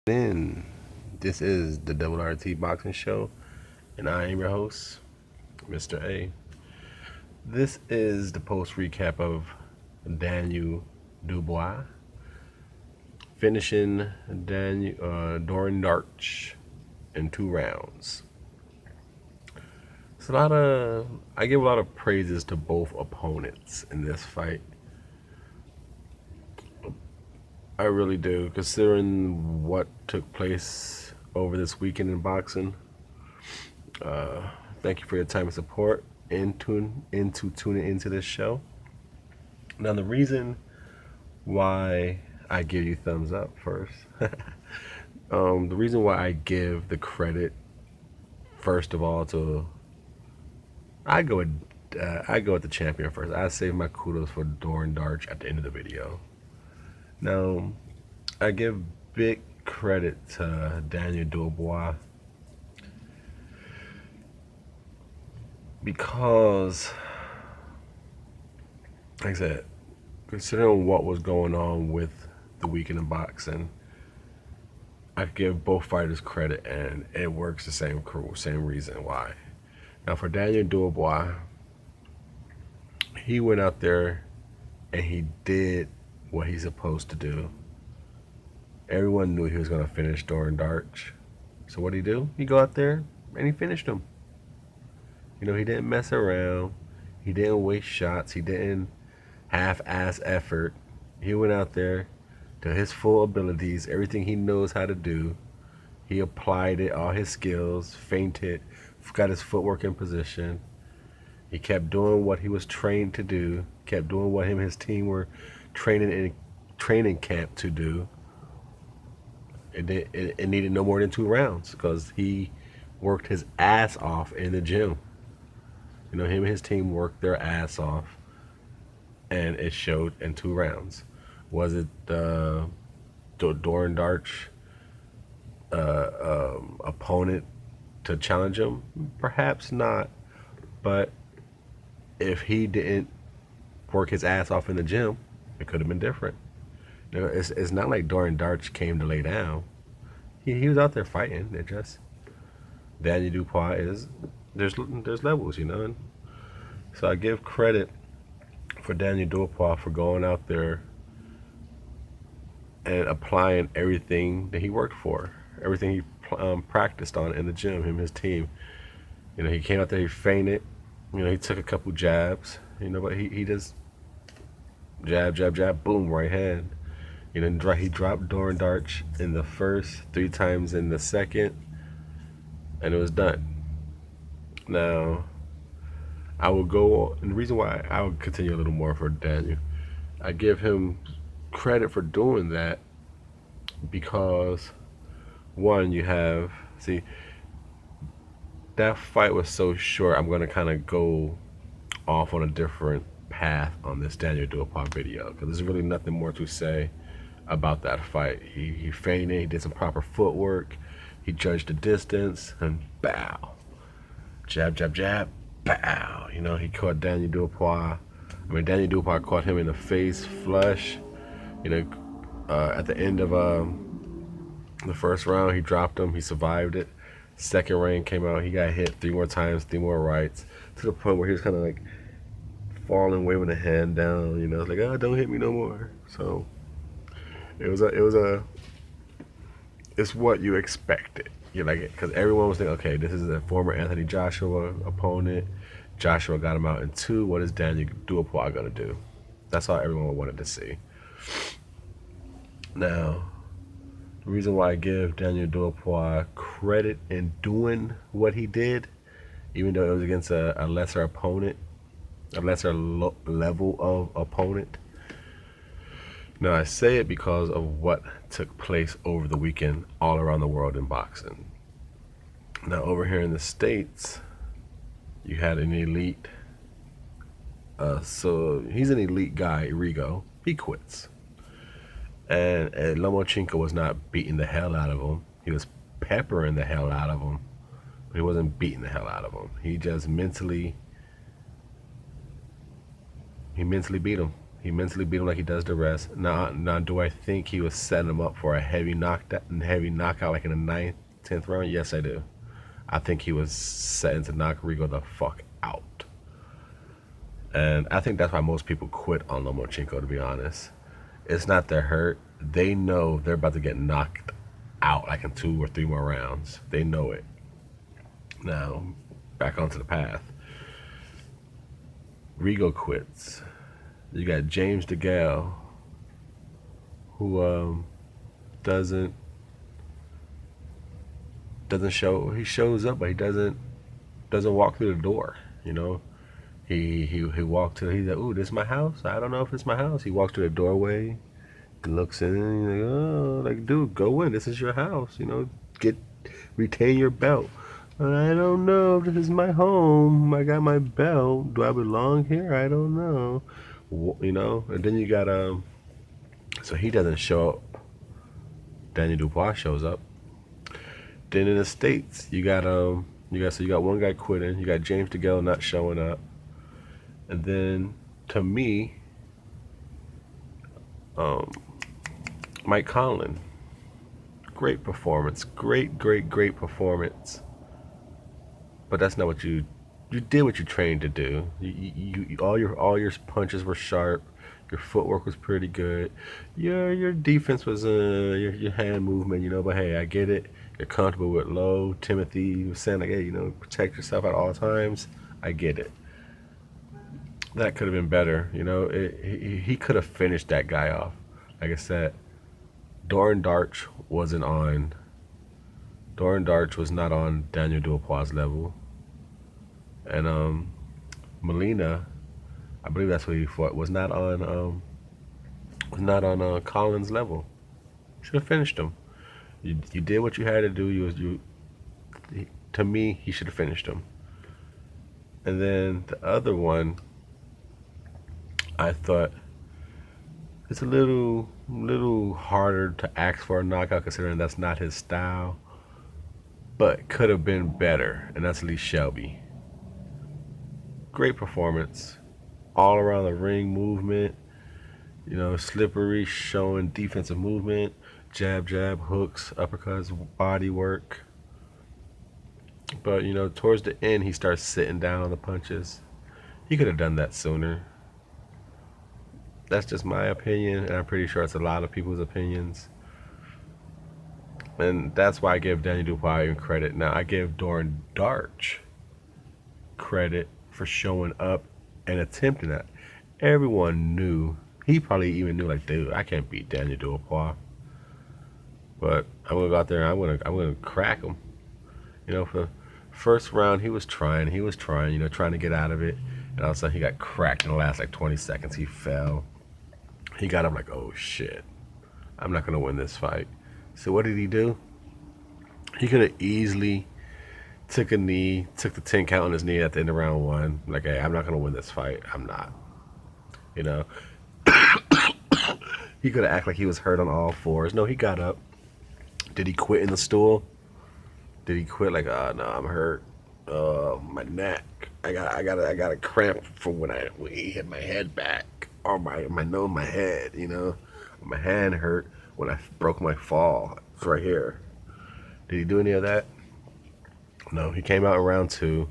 In. This is the RT Boxing Show, and I am your host, Mr. A. This is the post recap of Daniel Dubois finishing Doran Darch in 2 rounds. It's a lot of I give a lot of praises to both opponents in this fight. I really do, considering what took place over this weekend in boxing. Thank you for your time and support into tuning into this show. Now, the reason why I give you thumbs up first, the reason why I give the credit first of all to I go with the champion first. I save my kudos for Doran Darch at the end of the video. Now, I give big credit to Daniel Dubois because, like I said, considering what was going on with the weekend in boxing, I give both fighters credit, and it works the same reason why. Now, for Daniel Dubois, he went out there and he did what he's supposed to do. Everyone knew he was going to finish Doran Darch. So what did he do? He go out there and he finished him. He didn't mess around. He didn't waste shots. He didn't half-ass effort. He went out there to his full abilities, everything he knows how to do. He applied it, all his skills, feinted, got his footwork in position. He kept doing what he was trained to do, kept doing what him and his team were training in training camp to do. It needed no more than 2 rounds because he worked his ass off in the gym. Him and his team worked their ass off, and it showed in 2 rounds. Was it Doran Darch opponent to challenge him? Perhaps not, but if he didn't work his ass off in the gym, it could have been different. It's not like Doran Darch came to lay down. He was out there fighting. It just Daniel Dubois is there's levels, And so I give credit for Daniel Dubois for going out there and applying everything that he worked for, everything he practiced on in the gym. Him and his team. He came out there. He feinted. He took a couple jabs. But he just jab, jab, jab, boom, right hand. He dropped Doran Darch in the first, 3 times in the second, and it was done. Now, I will go, and the reason why I will continue a little more for Daniel, I give him credit for doing that because, one, that fight was so short, I'm going to kind of go off on a different path on this Daniel Dubois video because there's really nothing more to say about that fight. He feinted, he did some proper footwork, he judged the distance, and bow. Jab, jab, jab, bow. He caught Daniel Dubois. Daniel Dubois caught him in the face, flush. At the end of the first round, he dropped him, he survived it. Second round came out, he got hit 3 more times, 3 more rights, to the point where he was kind of like falling, waving a hand down. It's like, oh, don't hit me no more. So it's what you expected. Because everyone was thinking, okay, this is a former Anthony Joshua opponent. Joshua got him out in 2. What is Daniel Dubois gonna do? That's all everyone wanted to see. Now, the reason why I give Daniel Dubois credit in doing what he did, even though it was against a lesser opponent, a lesser level of opponent. Now, I say it because of what took place over the weekend all around the world in boxing. Now, over here in the States, you had an elite. So he's an elite guy, Rigo. He quits. And Lomachenko was not beating the hell out of him. He was peppering the hell out of him. But he wasn't beating the hell out of him. He just mentally beat him. He mentally beat him like he does the rest. Now, do I think he was setting him up for a heavy knockout like in the ninth, 10th round? Yes, I do. I think he was setting to knock Rigo the fuck out. And I think that's why most people quit on Lomachenko, to be honest. It's not they're hurt. They know they're about to get knocked out like in 2 or 3 more rounds. They know it. Now, back onto the path. Rigo quits. You got James DeGale, who doesn't show. He shows up, but he doesn't walk through the door. You know, he walked to. He's like, "Ooh, this is my house. I don't know if it's my house." He walks to the doorway. He looks in. And he's like, "Oh, like, dude, go in. This is your house. You know, retain your belt." I don't know if this is my home. I got my belt. Do I belong here? I don't know. You know, and then you got so he doesn't show up. Daniel Dubois shows up. Then in the States, you got you got one guy quitting. You got James DeGale not showing up, and then to me, um, Mike Conlan, great performance, great performance. But that's not what you did. What you trained to do. All your punches were sharp. Your footwork was pretty good. Your defense was your hand movement, you know. But hey, I get it. You're comfortable with low. Timothy was saying like, hey, you know, protect yourself at all times. I get it. That could have been better, you know. He could have finished that guy off. Like I said, Darch wasn't on. Darch was not on Daniel Dubois' level, and Molina, I believe that's what he fought, was not on Collins' level. Should have finished him. You did what you had to do. To me, he should have finished him. And then the other one, I thought it's a little harder to ask for a knockout considering that's not his style, but could have been better, and that's Lee Shelby. Great performance, all around the ring movement, you know, slippery, showing defensive movement, jab, hooks, uppercuts, body work. But, you know, towards the end, he starts sitting down on the punches. He could have done that sooner. That's just my opinion, and I'm pretty sure it's a lot of people's opinions. And that's why I give Daniel Dubois credit. Now, I give Darch credit for showing up and attempting that. Everyone knew. He probably even knew, like, dude, I can't beat Daniel Dubois. But I'm gonna go out there and I'm gonna crack him. You know, for the first round, he was trying, you know, trying to get out of it, and all of a sudden he got cracked in the last like 20 seconds. He fell. He got up like, oh shit, I'm not gonna win this fight. So what did he do? He could have easily took a knee, took the 10 count on his knee at the end of round 1. Like, hey, I'm not gonna win this fight. I'm not. You know. He could have acted like he was hurt on all fours. No, he got up. Did he quit in the stool? Did he quit like, oh no, I'm hurt. My neck. I got a cramp from when he hit my head back, or my nose, my head. You know, my hand hurt when I broke my fall. It's right here. Did he do any of that? No. He came out in round 2.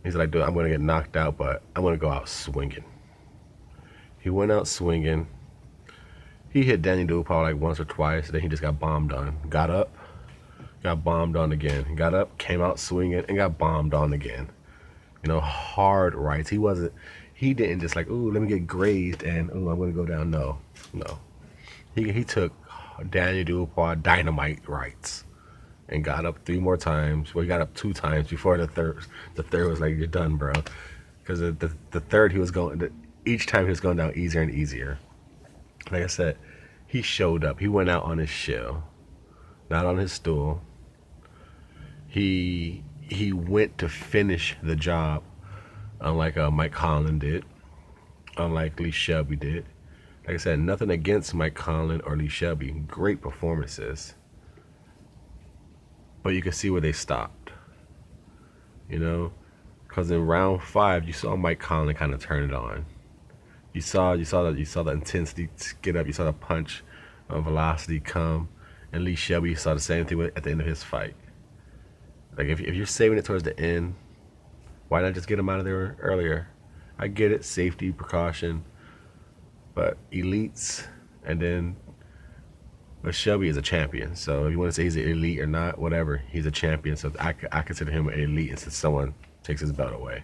He's like, dude, I'm gonna get knocked out, but I'm gonna go out swinging. He went out swinging. He hit Danny Dubois like once or twice. Then he just got bombed on. Got up, got bombed on again. He got up, came out swinging, and got bombed on again. You know, hard rights. He didn't just like, ooh, let me get grazed and ooh, I'm gonna go down. No. He took Daniel Dubois dynamite rights and got up 3 more times. Well, he got up 2 times before the third. The third was like, you're done, bro. Because the third, each time he was going down easier and easier. Like I said, he showed up. He went out on his shell, not on his stool. He went to finish the job, unlike Mike Conlan did, unlike Lee Shelby did. Like I said, nothing against Mike Conlan or Lee Shelby. Great performances. But you can see where they stopped. You know? Because in round 5, you saw Mike Conlan kind of turn it on. You saw the intensity get up. You saw the punch, velocity come, and Lee Shelby, you saw the same thing at the end of his fight. Like if you're saving it towards the end, why not just get him out of there earlier? I get it, safety precaution, but elites, and then but Shelby is a champion. So if you want to say he's an elite or not, whatever, he's a champion. So I consider him an elite until someone takes his belt away.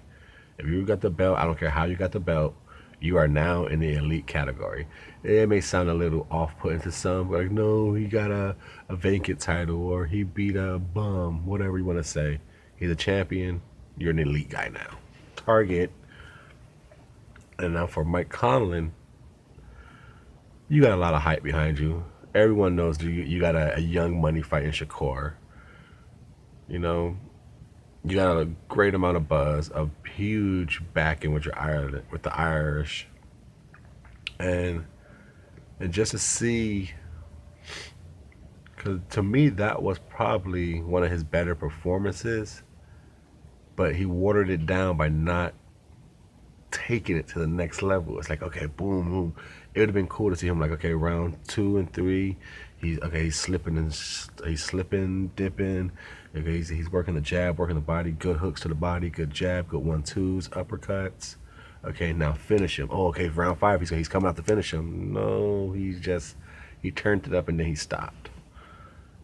If you got the belt, I don't care how you got the belt, you are now in the elite category. It may sound a little off-putting to some, but like, no, he got a vacant title or he beat a bum, whatever you want to say. He's a champion. You're an elite guy now. Target. And now for Mike Conlon, you got a lot of hype behind you. Everyone knows you got a young money fighting Shakur. You know, you got a great amount of buzz, a huge backing with with the Irish, and just to see, because to me that was probably one of his better performances, but he watered it down by not taking it to the next level. It's like, okay, boom, boom. It would have been cool to see him like, okay, round 2 and 3, he's slipping, dipping. Okay, he's working the jab, working the body, good hooks to the body, good jab, good 1-2s, uppercuts. Okay, now finish him. Oh, okay, round 5, he's coming out to finish him. No, he turned it up and then he stopped.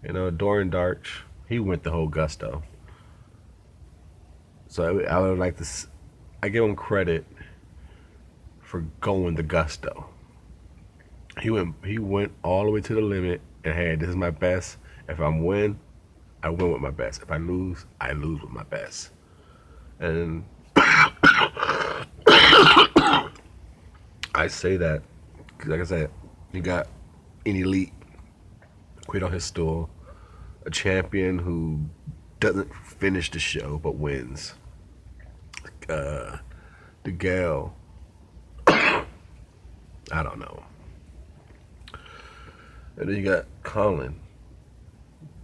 You know, Dorian Darch, he went the whole gusto. So I would like to, I give him credit for going the gusto. He went all the way to the limit and hey, this is my best. If I win, I win with my best. If I lose, I lose with my best. And I say that because, like I said, you got an elite quit on his stool, a champion who doesn't finish the show but wins. The gal, I don't know. And then you got Colin.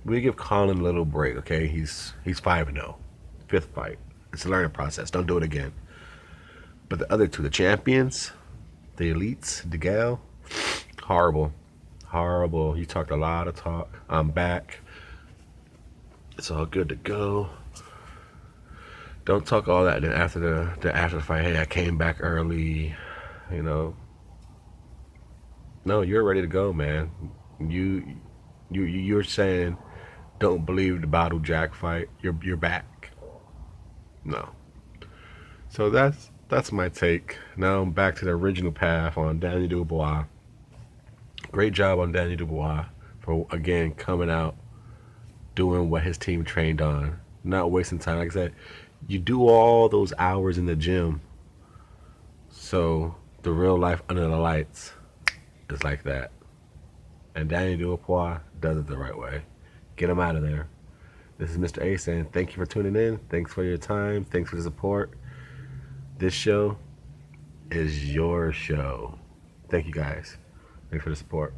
We give Colin a little break, okay? He's 5-0, 5th fight. It's a learning process. Don't do it again. But the other two, the champions, the elites, the gal, horrible, horrible. You talked a lot of talk. I'm back. It's all good to go. Don't talk all that. Then after the fight, hey, I came back early. You know. No, you're ready to go, man. You're saying, don't believe the Battle Jack fight. You're back. No. So that's my take. Now I'm back to the original path on Danny Dubois. Great job on Danny Dubois for again coming out, doing what his team trained on, not wasting time. Like I said, you do all those hours in the gym, so the real life under the lights is like that. And Danny Dubois does it the right way. Get him out of there. This is Mr. A saying thank you for tuning in. Thanks for your time. Thanks for the support. This show is your show. Thank you guys. Thanks for the support.